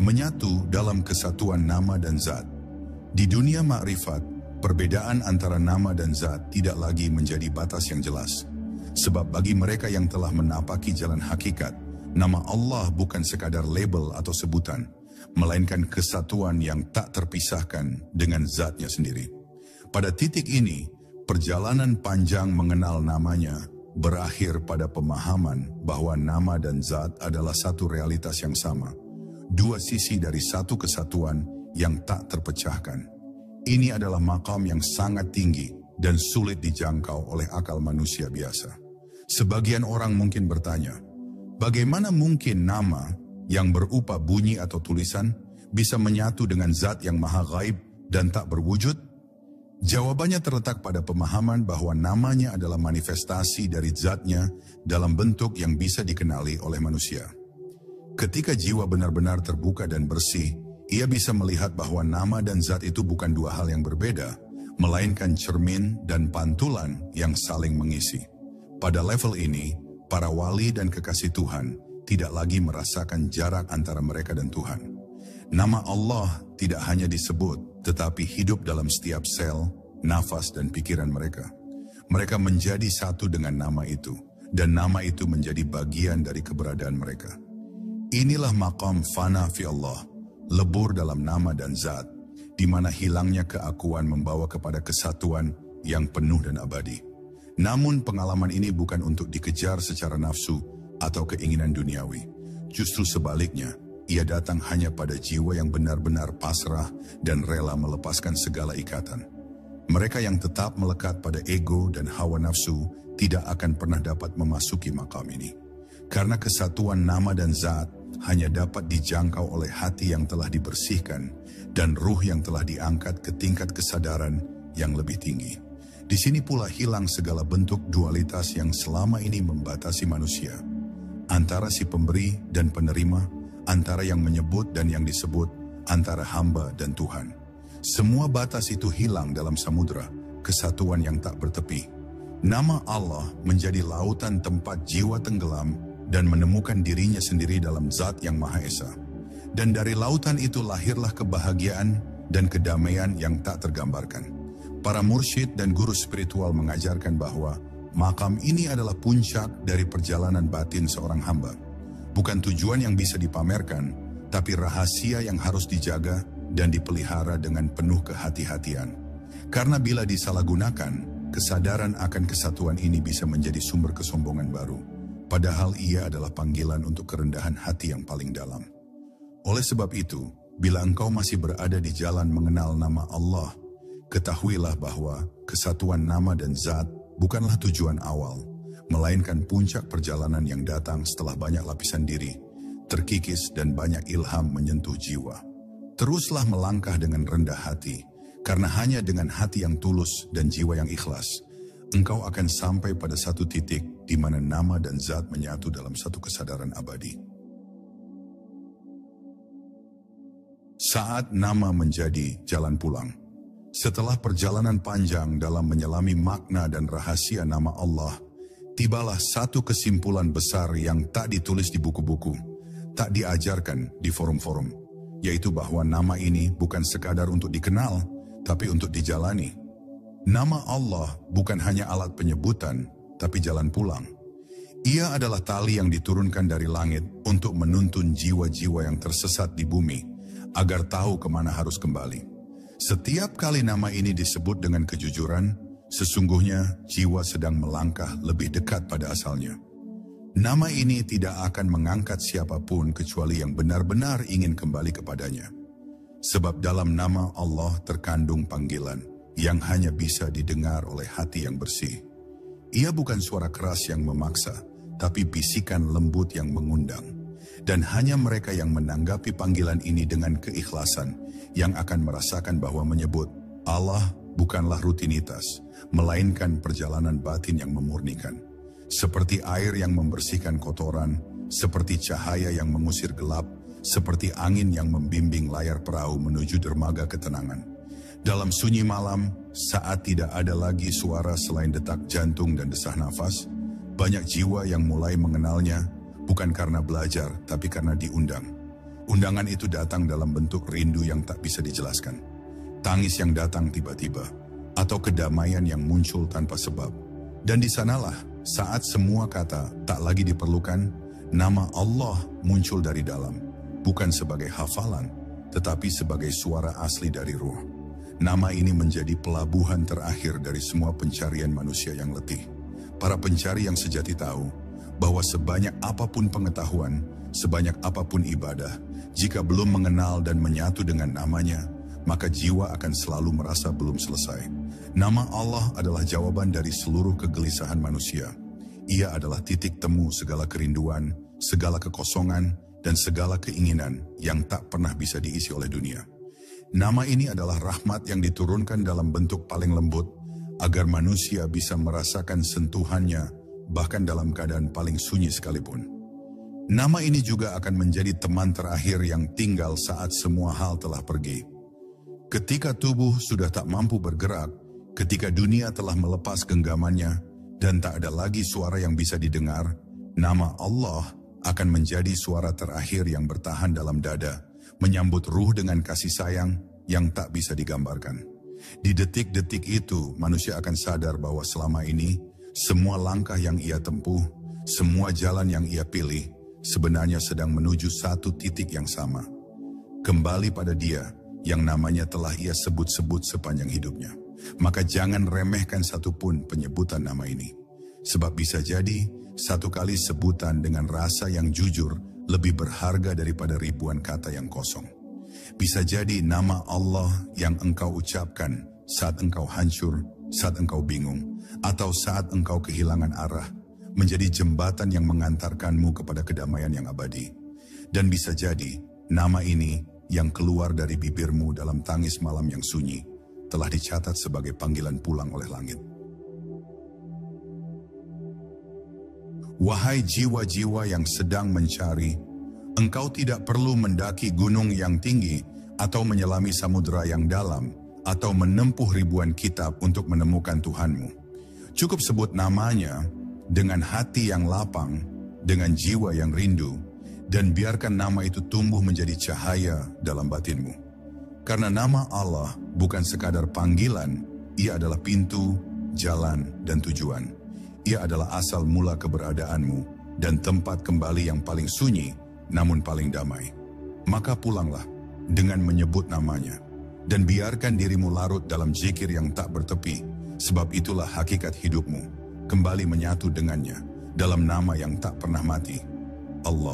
menyatu dalam kesatuan nama dan zat. Di dunia makrifat, perbedaan antara nama dan zat tidak lagi menjadi batas yang jelas. Sebab bagi mereka yang telah menapaki jalan hakikat, nama Allah bukan sekadar label atau sebutan, melainkan kesatuan yang tak terpisahkan dengan zatnya sendiri. Pada titik ini, perjalanan panjang mengenal namanya berakhir pada pemahaman bahwa nama dan zat adalah satu realitas yang sama, dua sisi dari satu kesatuan yang tak terpecahkan. Ini adalah makam yang sangat tinggi dan sulit dijangkau oleh akal manusia biasa. Sebagian orang mungkin bertanya, bagaimana mungkin nama yang berupa bunyi atau tulisan bisa menyatu dengan zat yang maha gaib dan tak berwujud? Jawabannya terletak pada pemahaman bahwa namanya adalah manifestasi dari zatnya dalam bentuk yang bisa dikenali oleh manusia. Ketika jiwa benar-benar terbuka dan bersih, ia bisa melihat bahwa nama dan zat itu bukan dua hal yang berbeda, melainkan cermin dan pantulan yang saling mengisi. Pada level ini, para wali dan kekasih Tuhan tidak lagi merasakan jarak antara mereka dan Tuhan. Nama Allah tidak hanya disebut, tetapi hidup dalam setiap sel, nafas, dan pikiran mereka. Mereka menjadi satu dengan nama itu, dan nama itu menjadi bagian dari keberadaan mereka. Inilah maqam fana fi Allah, lebur dalam nama dan zat, di mana hilangnya keakuan membawa kepada kesatuan yang penuh dan abadi. Namun pengalaman ini bukan untuk dikejar secara nafsu atau keinginan duniawi. Justru sebaliknya, ia datang hanya pada jiwa yang benar-benar pasrah dan rela melepaskan segala ikatan. Mereka yang tetap melekat pada ego dan hawa nafsu tidak akan pernah dapat memasuki makam ini. Karena kesatuan nama dan zat hanya dapat dijangkau oleh hati yang telah dibersihkan dan ruh yang telah diangkat ke tingkat kesadaran yang lebih tinggi. Di sini pula hilang segala bentuk dualitas yang selama ini membatasi manusia. Antara si pemberi dan penerima, antara yang menyebut dan yang disebut, antara hamba dan Tuhan. Semua batas itu hilang dalam samudera, kesatuan yang tak bertepi. Nama Allah menjadi lautan tempat jiwa tenggelam dan menemukan dirinya sendiri dalam zat yang Maha Esa. Dan dari lautan itu lahirlah kebahagiaan dan kedamaian yang tak tergambarkan. Para mursyid dan guru spiritual mengajarkan bahwa makam ini adalah puncak dari perjalanan batin seorang hamba. Bukan tujuan yang bisa dipamerkan, tapi rahasia yang harus dijaga dan dipelihara dengan penuh kehati-hatian. Karena bila disalahgunakan, kesadaran akan kesatuan ini bisa menjadi sumber kesombongan baru. Padahal ia adalah panggilan untuk kerendahan hati yang paling dalam. Oleh sebab itu, bila engkau masih berada di jalan mengenal nama Allah, ketahuilah bahwa kesatuan nama dan zat bukanlah tujuan awal, melainkan puncak perjalanan yang datang setelah banyak lapisan diri, terkikis dan banyak ilham menyentuh jiwa. Teruslah melangkah dengan rendah hati, karena hanya dengan hati yang tulus dan jiwa yang ikhlas, engkau akan sampai pada satu titik di mana nama dan zat menyatu dalam satu kesadaran abadi. Saat nama menjadi jalan pulang. Setelah perjalanan panjang dalam menyelami makna dan rahasia nama Allah, tibalah satu kesimpulan besar yang tak ditulis di buku-buku, tak diajarkan di forum-forum, yaitu bahwa nama ini bukan sekadar untuk dikenal, tapi untuk dijalani. Nama Allah bukan hanya alat penyebutan, tapi jalan pulang. Ia adalah tali yang diturunkan dari langit untuk menuntun jiwa-jiwa yang tersesat di bumi, agar tahu kemana harus kembali. Setiap kali nama ini disebut dengan kejujuran, sesungguhnya jiwa sedang melangkah lebih dekat pada asalnya. Nama ini tidak akan mengangkat siapapun kecuali yang benar-benar ingin kembali kepadanya. Sebab dalam nama Allah terkandung panggilan yang hanya bisa didengar oleh hati yang bersih. Ia bukan suara keras yang memaksa, tapi bisikan lembut yang mengundang. Dan hanya mereka yang menanggapi panggilan ini dengan keikhlasan yang akan merasakan bahwa menyebut Allah bukanlah rutinitas, melainkan perjalanan batin yang memurnikan. Seperti air yang membersihkan kotoran, seperti cahaya yang mengusir gelap, seperti angin yang membimbing layar perahu menuju dermaga ketenangan. Dalam sunyi malam, saat tidak ada lagi suara selain detak jantung dan desah nafas, banyak jiwa yang mulai mengenalnya, bukan karena belajar, tapi karena diundang. Undangan itu datang dalam bentuk rindu yang tak bisa dijelaskan, tangis yang datang tiba-tiba, atau kedamaian yang muncul tanpa sebab. Dan di sanalah saat semua kata tak lagi diperlukan, nama Allah muncul dari dalam, bukan sebagai hafalan, tetapi sebagai suara asli dari ruh. Nama ini menjadi pelabuhan terakhir dari semua pencarian manusia yang letih. Para pencari yang sejati tahu bahwa sebanyak apapun pengetahuan, sebanyak apapun ibadah, jika belum mengenal dan menyatu dengan namanya, maka jiwa akan selalu merasa belum selesai. Nama Allah adalah jawaban dari seluruh kegelisahan manusia. Ia adalah titik temu segala kerinduan, segala kekosongan, dan segala keinginan yang tak pernah bisa diisi oleh dunia. Nama ini adalah rahmat yang diturunkan dalam bentuk paling lembut, agar manusia bisa merasakan sentuhannya, bahkan dalam keadaan paling sunyi sekalipun. Nama ini juga akan menjadi teman terakhir yang tinggal saat semua hal telah pergi. Ketika tubuh sudah tak mampu bergerak, ketika dunia telah melepas genggamannya, dan tak ada lagi suara yang bisa didengar, nama Allah akan menjadi suara terakhir yang bertahan dalam dada, menyambut ruh dengan kasih sayang yang tak bisa digambarkan. Di detik-detik itu, manusia akan sadar bahwa selama ini, semua langkah yang ia tempuh, semua jalan yang ia pilih, sebenarnya sedang menuju satu titik yang sama. Kembali pada Dia yang namanya telah ia sebut-sebut sepanjang hidupnya. Maka jangan remehkan satupun penyebutan nama ini. Sebab bisa jadi, satu kali sebutan dengan rasa yang jujur lebih berharga daripada ribuan kata yang kosong. Bisa jadi nama Allah yang engkau ucapkan saat engkau hancur, saat engkau bingung, atau saat engkau kehilangan arah, menjadi jembatan yang mengantarkanmu kepada kedamaian yang abadi. Dan bisa jadi, nama ini yang keluar dari bibirmu dalam tangis malam yang sunyi, telah dicatat sebagai panggilan pulang oleh langit. Wahai jiwa-jiwa yang sedang mencari, engkau tidak perlu mendaki gunung yang tinggi, atau menyelami samudera yang dalam, atau menempuh ribuan kitab untuk menemukan Tuhanmu. Cukup sebut namanya, dengan hati yang lapang, dengan jiwa yang rindu, dan biarkan nama itu tumbuh menjadi cahaya dalam batinmu. Karena nama Allah bukan sekadar panggilan, ia adalah pintu, jalan, dan tujuan. Ia adalah asal mula keberadaanmu, dan tempat kembali yang paling sunyi, namun paling damai. Maka pulanglah dengan menyebut namanya, dan biarkan dirimu larut dalam zikir yang tak bertepi, sebab itulah hakikat hidupmu. Kembali menyatu dengannya dalam nama yang tak pernah mati, Allah.